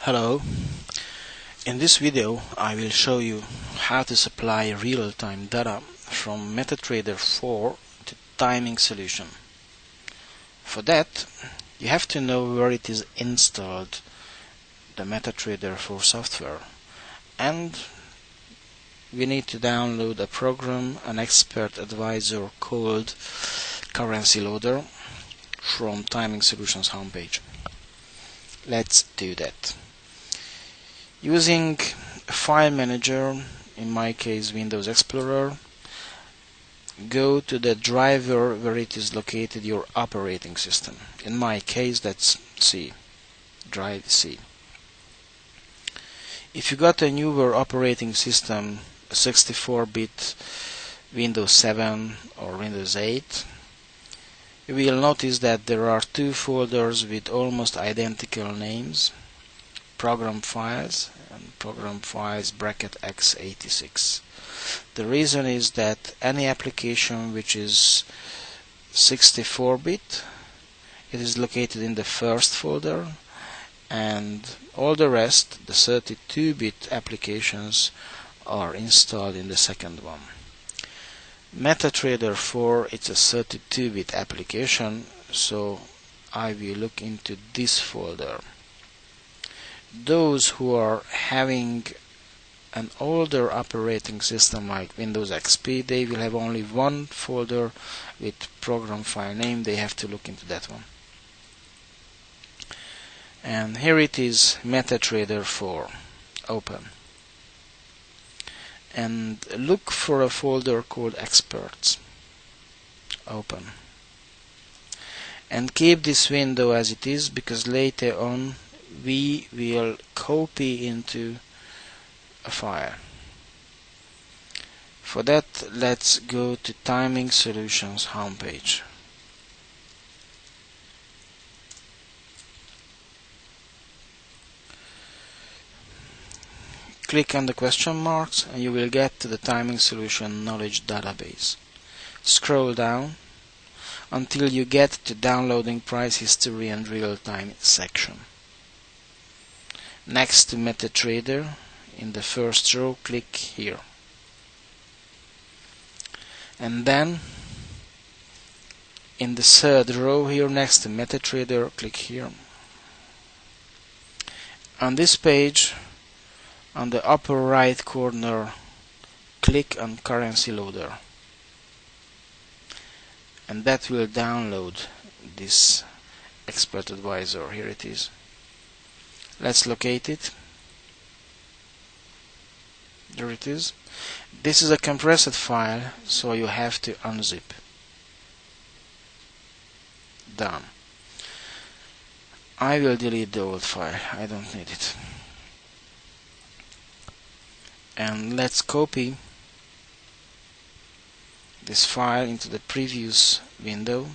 Hello, in this video I will show you how to supply real-time data from MetaTrader 4 to timing solution. For that you have to know where it is installed, the MetaTrader 4 software, and we need to download a program, an expert advisor called Currency Loader from Timing Solutions homepage. Let's do that. Using a file manager, in my case Windows Explorer, go to the driver where it is located, your operating system. In my case that's C, drive C. If you got a newer operating system, 64-bit Windows 7 or Windows 8, you will notice that there are two folders with almost identical names: program files and program files x86. The reason is that any application which is 64-bit, it is located in the first folder, and all the rest, the 32-bit applications, are installed in the second one. MetaTrader 4, it's a 32-bit application, so I will look into this folder. Those who are having an older operating system like Windows XP, they will have only one folder with program file name. They have to look into that one. And here it is, MetaTrader 4. Open. And look for a folder called Experts. Open. And keep this window as it is, because later on we will copy into a file. For that, let's go to Timing Solutions homepage. Click on the question marks and you will get to the Timing Solution Knowledge Database. Scroll down until you get to Downloading Price History and Real-Time section. Next to MetaTrader, in the first row, click here. And then in the third row here, next to MetaTrader, click here. On this page, on the upper right corner, click on Currency Loader. And that will download this Expert Advisor. Here it is. Let's locate it. There it is. This is a compressed file, so you have to unzip. Done. I will delete the old file. I don't need it. And let's copy this file into the previous window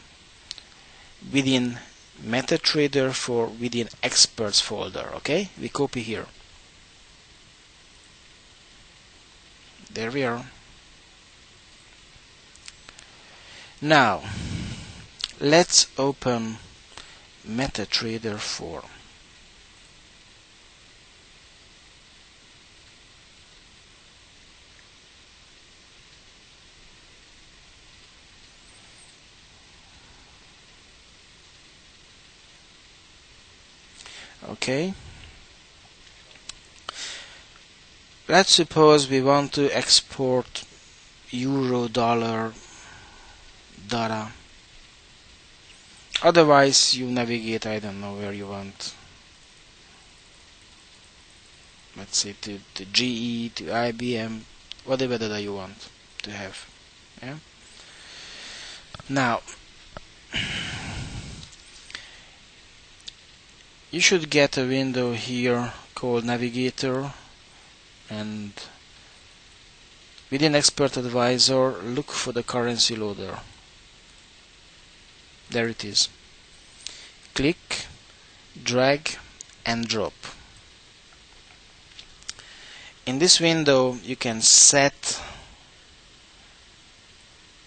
within MetaTrader 4 within Experts folder. Okay, we copy here. There we are. Now let's open MetaTrader 4. Okay, let's suppose we want to export euro dollar data. Otherwise you navigate, I don't know where you want. Let's say to GE, to IBM, whatever data you want to have. Yeah. Now you should get a window here called Navigator, and within Expert Advisor look for the Currency Loader. There it is. Click, drag and drop. In this window you can set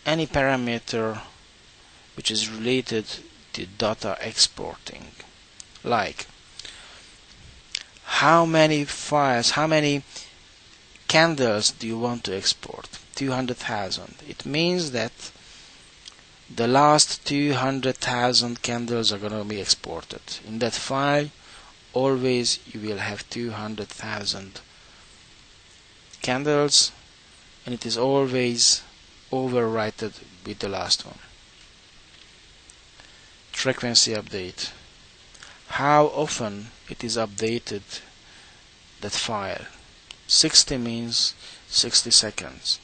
any parameter which is related to data exporting, like how many files, how many candles do you want to export? 200,000. It means that the last 200,000 candles are going to be exported. In that file, always you will have 200,000 candles, and it is always overwritten with the last one. Frequency update. How often it is updated, that file? 60 means 60 seconds.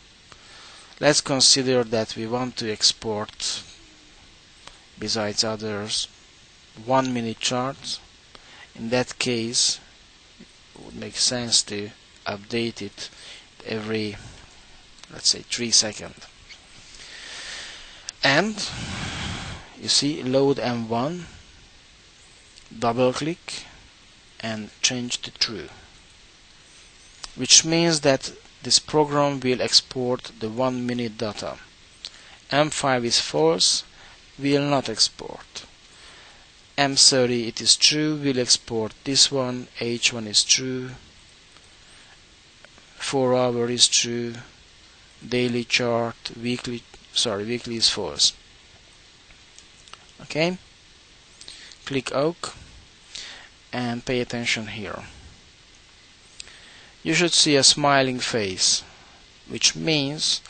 Let's consider that we want to export, besides others, 1 minute charts. In that case, it would make sense to update it every, let's say, 3 seconds. And you see, load M1, double click and change to true, which means that this program will export the 1 minute data. M5 is false, will not export. M30, it is true, will export this one. H1 is true, 4 hour is true, daily chart, weekly is false. Okay, click OK and pay attention here. You should see a smiling face, which means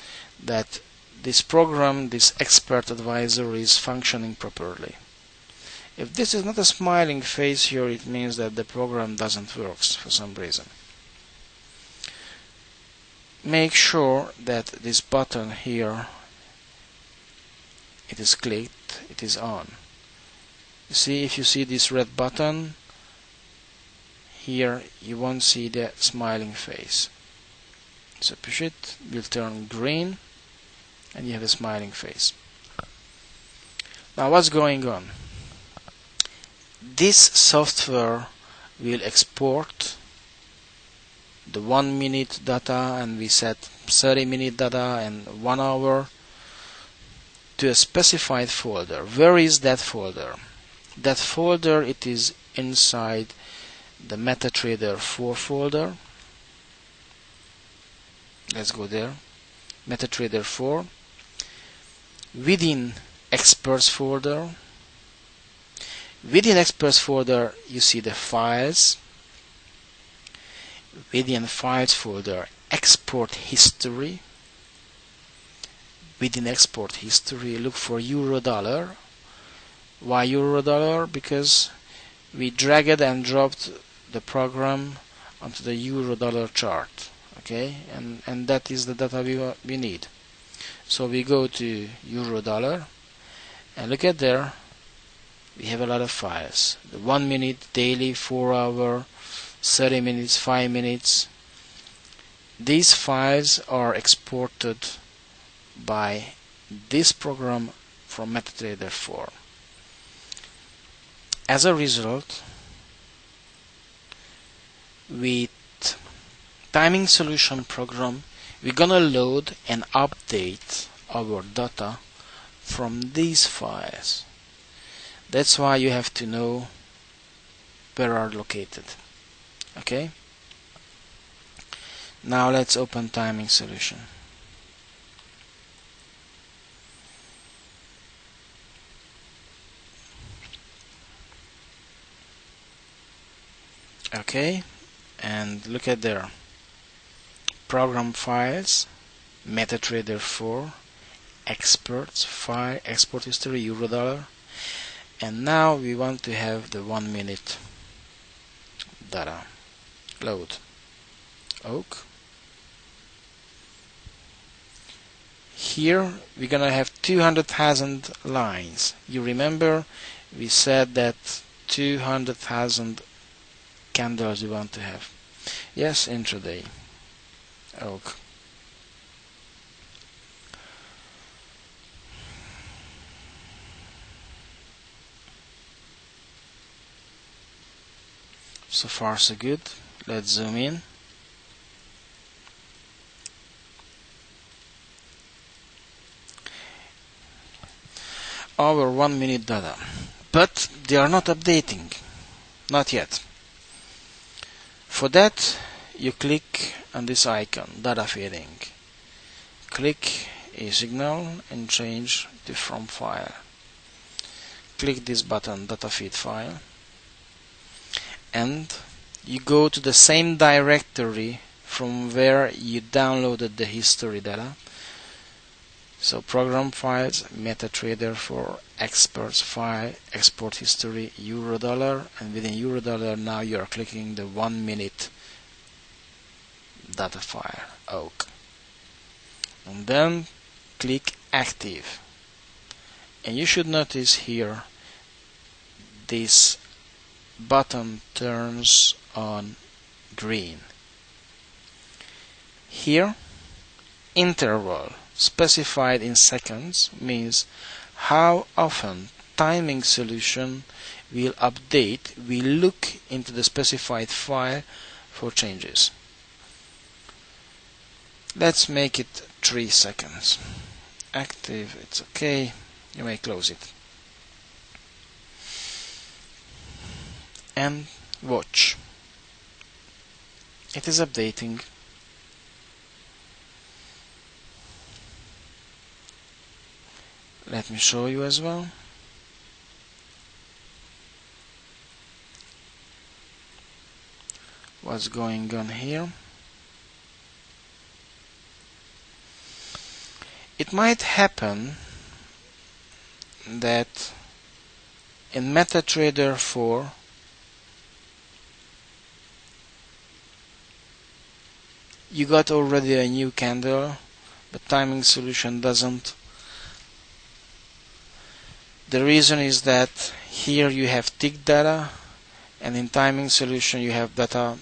that this program, this expert advisor, is functioning properly. If this is not a smiling face here, it means that the program doesn't work for some reason. Make sure that this button here, it is clicked, it is on. You see, if you see this red button here, you won't see the smiling face. So push it, will turn green, and you have a smiling face. Now what's going on? This software will export the 1 minute data, and we set 30 minute data and 1 hour, to a specified folder. Where is that folder? That folder, it is inside the MetaTrader 4 folder. Let's go there. MetaTrader 4. Within Experts folder. Within Experts folder, you see the files. Within Files folder, Export History. Within Export History, look for Euro-Dollar. Why Euro-Dollar? Because we dragged and dropped the program onto the Euro-Dollar chart. Okay, and that is the data we need. So we go to Euro-Dollar, and look at there, we have a lot of files. The 1 minute, daily, 4 hour, 30 minutes, 5 minutes. These files are exported by this program from MetaTrader 4. As a result, with timing solution program, we're gonna load and update our data from these files. That's why you have to know where are located. Okay, now let's open timing solution. Okay, and look at there, program files, MetaTrader 4, experts, file, export history, Euro-Dollar, and now we want to have the 1 minute data. Load. OK. Here we're gonna have 200,000 lines. You remember we said that 200,000 candles we want to have. Yes, intraday. OK. So far so good. Let's zoom in. Our 1 minute data, but they are not updating, not yet. For that, you click on this icon, data feeding. Click a signal and change to from file. Click this button, data feed file, and you go to the same directory from where you downloaded the history data. So program files, MetaTrader for experts file, export history, $, and within $, now you are clicking the 1 minute data file, oak. And then click active. And you should notice here this button turns on green. Here, interval specified in seconds means how often timing solution will look into the specified file for changes. Let's make it 3 seconds. Active, it's okay. You may close it. And watch. It is updating. Let me show you as well. What's going on here? It might happen that in MetaTrader 4 you got already a new candle, but timing solution doesn't. The reason is that here you have tick data, and in timing solution you have data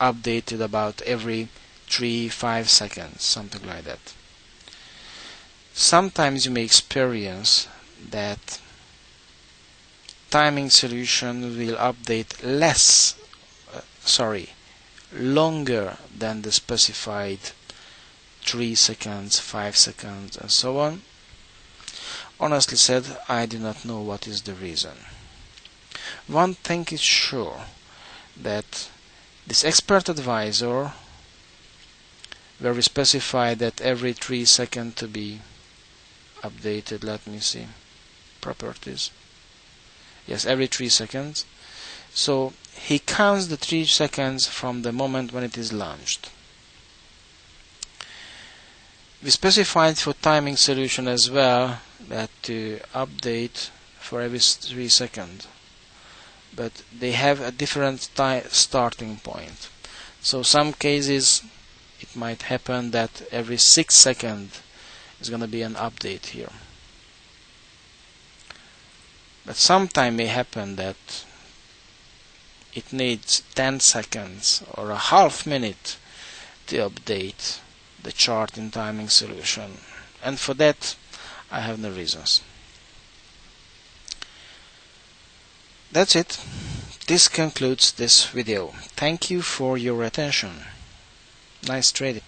updated about every 3-5 seconds, something like that. Sometimes you may experience that timing solution will update longer than the specified 3 seconds, 5 seconds, and so on. Honestly said, I do not know what is the reason. One thing is sure, that this expert advisor, where we specify that every 3 seconds to be updated, let me see, properties, yes, every 3 seconds. So he counts the 3 seconds from the moment when it is launched. We specified for timing solution as well that to update for every 3 seconds, but they have a different starting point. So some cases it might happen that every 6 seconds is going to be an update here. But sometime may happen that it needs 10 seconds or a half minute to update the chart in timing solution, and for that I have no reasons. That's it. This concludes this video. Thank you for your attention. Nice trading.